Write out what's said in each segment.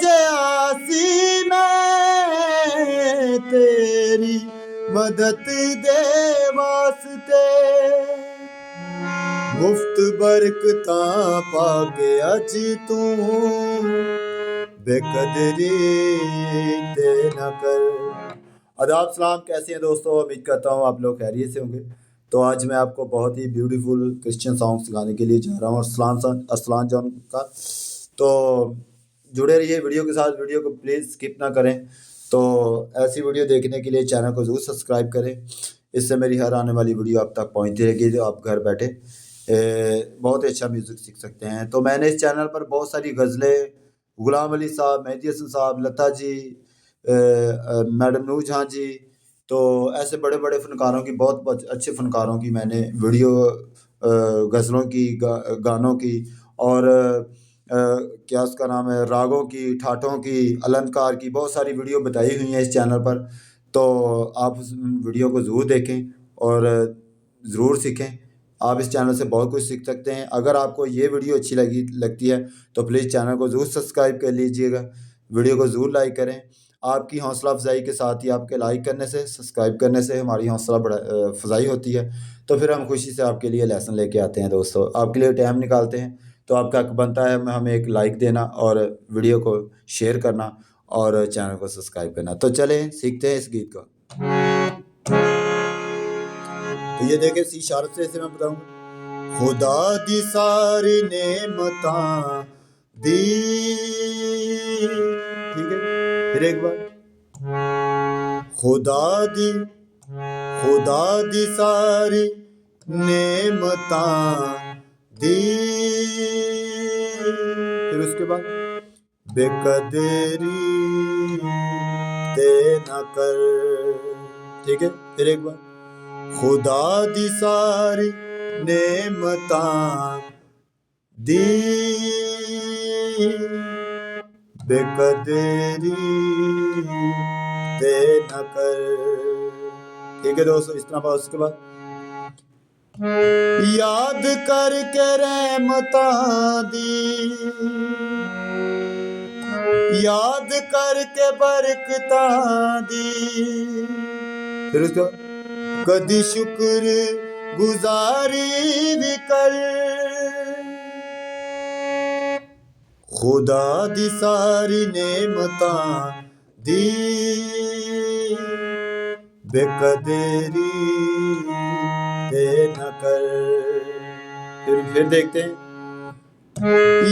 जयासी मैं तेरी मदद दे वास्ते मुफ्त बरकता पाके अज तू बेकदरी ते न कर। आदाब सलाम, कैसे हैं दोस्तों? उम्मीद करता हूँ आप लोग खैरियत से होंगे। तो आज मैं आपको बहुत ही ब्यूटीफुल क्रिश्चियन सॉन्ग्स गाने के लिए जा रहा हूँ और असलान जॉन का। तो जुड़े रहिए वीडियो के साथ, वीडियो को प्लीज़ स्किप ना करें। तो ऐसी वीडियो देखने के लिए चैनल को ज़रूर सब्सक्राइब करें, इससे मेरी हर आने वाली वीडियो आप तक पहुँचती रहेगी। तो आप घर बैठे बहुत ही अच्छा म्यूज़िक सीख सकते हैं। तो मैंने इस चैनल पर बहुत सारी गज़लें, गुलाम अली साहब, मेहदी हसन साहब, लता जी, मैडम नूर जहाँ जी, तो ऐसे बड़े बड़े फ़नकारों की, बहुत अच्छे फ़नकारों की मैंने वीडियो, गज़लों की, गानों की और क्या उसका नाम है, रागों की, ठाठों की, अलंकार की बहुत सारी वीडियो बताई हुई हैं इस चैनल पर। तो आप उस वीडियो को ज़रूर देखें और ज़रूर सीखें। आप इस चैनल से बहुत कुछ सीख सकते हैं। अगर आपको ये वीडियो अच्छी लगती है तो प्लीज़ चैनल को ज़रूर सब्सक्राइब कर लीजिएगा, वीडियो को ज़रूर लाइक करें। आपकी हौसला अफजाई के साथ ही, आपके लाइक करने से, सब्सक्राइब करने से हमारी हौसला अफजाई होती है। तो फिर हम खुशी से आपके लिए लेसन लेके आते हैं दोस्तों, आपके लिए टाइम निकालते हैं। तो आपका हक बनता है हमें एक लाइक देना और वीडियो को शेयर करना और चैनल को सब्सक्राइब करना। तो चलें सीखते हैं इस गीत को। तो ये देखें, सी शार्प से मैं बताऊंगा। खुदा दी सारी नेमतां दी, ठीक है, फिर एक बार। खुदा दी सारी नेमतां दी, फिर उसके बाद बेकदरी ते न कर, ठीक है, फिर एक बार। खुदा दी सारी नेमतां दी बेकदरी ते न कर, ठीक है दोस्तों। इस तरह उसके बाद याद करके रहमतां दी, याद करके बरकतां दी, फिर उसके बाद कदी शुक्र गुजारी भी कर। खुदा दी सारी नेमतां दी बेकदरी ते न कर, फिर देखते हैं।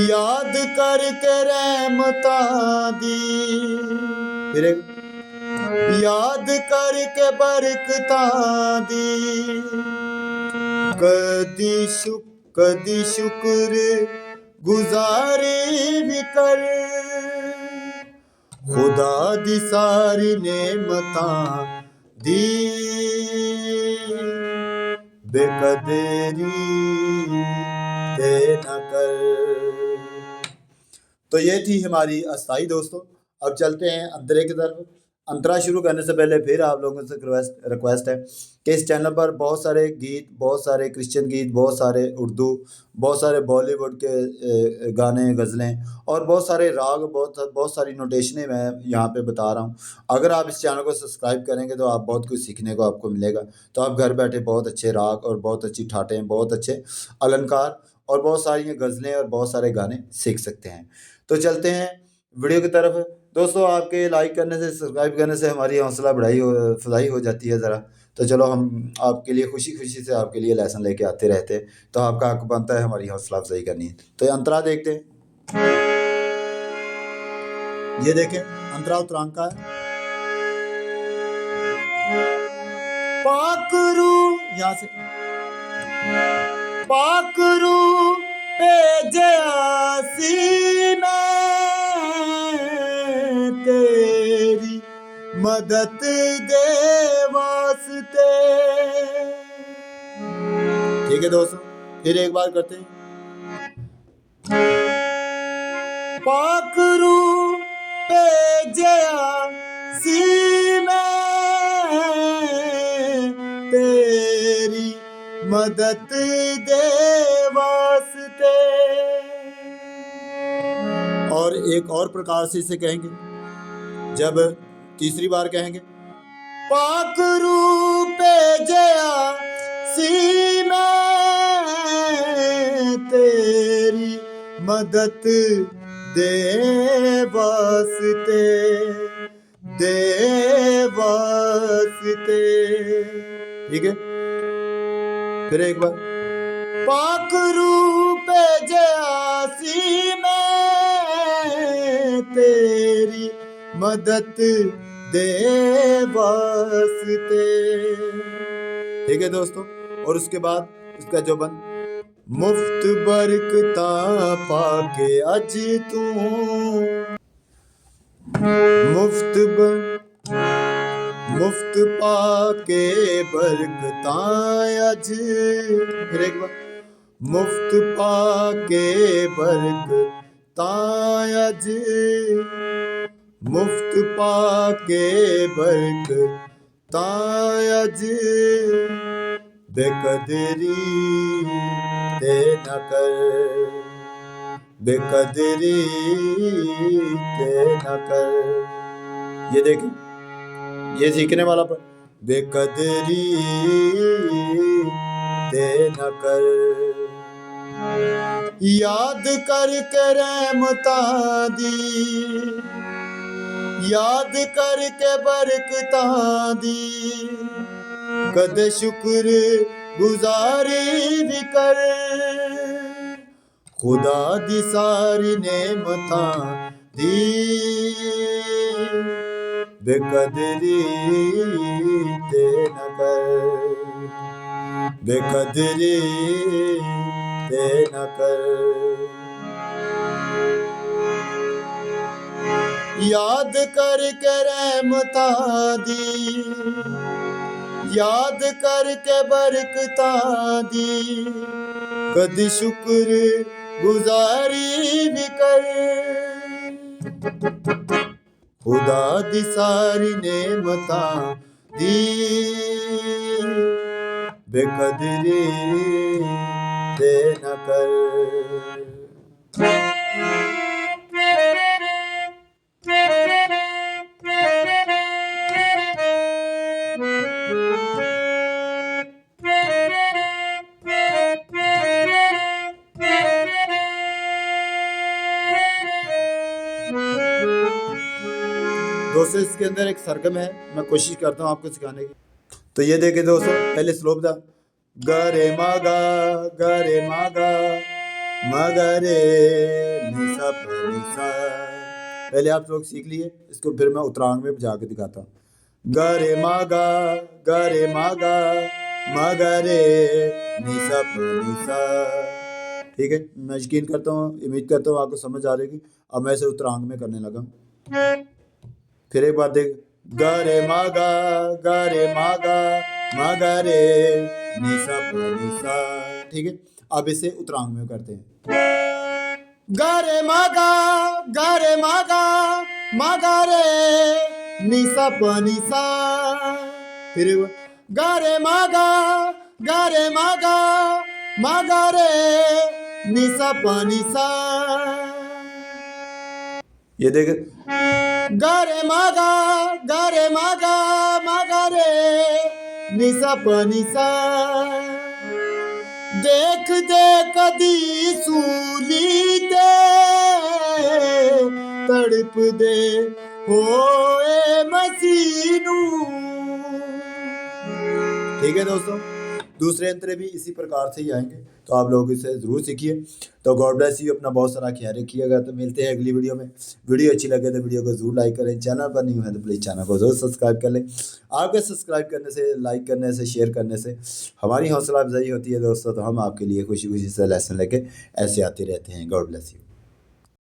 याद करके रहमतां दी, फिर याद करके बरकतां दी, कदी शुक्र गुजारी भी कर। खुदा दी सारी नेमतां दी बेकदरी ते न कर। तो ये थी हमारी अस्थाई दोस्तों। अब चलते हैं अंतरे की तरफ। अंतरा शुरू करने से पहले फिर आप लोगों से रिक्वेस्ट है कि इस चैनल पर बहुत सारे गीत, बहुत सारे क्रिश्चियन गीत, बहुत सारे उर्दू, बहुत सारे बॉलीवुड के गाने, गज़लें और बहुत सारे राग, बहुत सारी नोटेशनें मैं यहाँ पे बता रहा हूँ। अगर आप इस चैनल को सब्सक्राइब करेंगे तो आप बहुत कुछ सीखने को आपको मिलेगा। तो आप घर बैठे बहुत अच्छे राग और बहुत अच्छी ठाटें, बहुत अच्छे अलंकार और बहुत सारी गज़लें और बहुत सारे गाने सीख सकते हैं। तो चलते हैं वीडियो की तरफ दोस्तों। आपके लाइक करने से, सब्सक्राइब करने से हमारी हौसला अफजाई हो जाती है ज़रा। तो चलो हम आपके लिए खुशी खुशी से आपके लिए लेसन लेके आते रहते हैं। तो आपका हक बनता है हमारी हौसला अफजाई करनी है। तो ये अंतरा देखते हैं। ये देखें, अंतरा उत्तरांग का है। पाकरू, यहाँ से पाकरू पे जयासी मैं तेरी मदद दे वास्ते, ठीक है दोस्तों। फिर एक बार करते हैं। पाकरू पे जयासी मैं तेरी मदद दे वास्ते। और एक और प्रकार से इसे कहेंगे जब तीसरी बार कहेंगे पाक रूपे जया सी मैं तेरी मदद दे वास्ते ठीक है। फिर एक बार पाक रूपे जया सी मैं तेरी मदद दे वास्ते। ठीक है दोस्तों। और उसके बाद इसका जो बन मुफ्त बरकता पाके अज तू मुफ्त पाके बरकता अज। फिर एक बार मुफ्त पाके बरकता अज मुफ्त पाके बरकता अज बेकदरी ते न कर बेकदरी ते न कर। ये देखिए ये सीखने वाला पर बेकदरी ते न कर याद करके रहमता दी याद करके बरकता दी कद शुक्र गुजारी भी कर खुदा दी सारी नेमता दी बेकदरी ते न कर बेकदरी ते न कर। याद करके रहमता दी याद करके बरकता दी कद शुक्र गुजारी भी कर खुदा दी सारी नेमता दी बेकदरी ते न कर। दोस्तों इसके अंदर एक सरगम है, मैं कोशिश करता हूँ आपको सिखाने की। तो ये देखिए दोस्तों, पहले स्लोप था ग रे मा गा मा गा रे नि सा प नि सा। पहले आप लोग सीख लिए इसको, फिर मैं उत्तरांग में बजा के दिखाता हूँ। ग रे मा गा मा गा रे नि सा प नि सा। ठीक है, मैं यकीन करता हूँ, उम्मीद करता हूँ आपको समझ आ रही। अब मैं इसे उत्तरांग में करने लगा हूँ। फिर एक बार देख ग रे मा गा रे नि सा प नि सा। ठीक है, अब इसे उत्तरांग में करते हैं। ग रे मा गा रे नि सा प नि सा। फिर ग रे मा गा रे नि सा प नि सा। ये देख ग रे मा गा रे नि सा प नि सा। देख दे कदी सूली दे तड़प दे होए मसीनू। ठीक है दोस्तों, दूसरे अंतरे भी इसी प्रकार से ही आएंगे, तो आप लोग इसे ज़रूर सीखिए। तो गॉड ब्लेस यू, अपना बहुत सारा ख्याल रखिएगा। तो मिलते हैं अगली वीडियो में। वीडियो अच्छी लगे तो वीडियो को ज़रूर लाइक करें, चैनल पर न्यू है तो प्लीज़ चैनल को ज़रूर सब्सक्राइब कर लें। आपके सब्सक्राइब करने से, लाइक करने से, शेयर करने से हमारी हौसला अफजाई होती है दोस्तों। तो हम आपके लिए खुशी खुशी से लेसन लेके ऐसे आते रहते हैं। God bless you.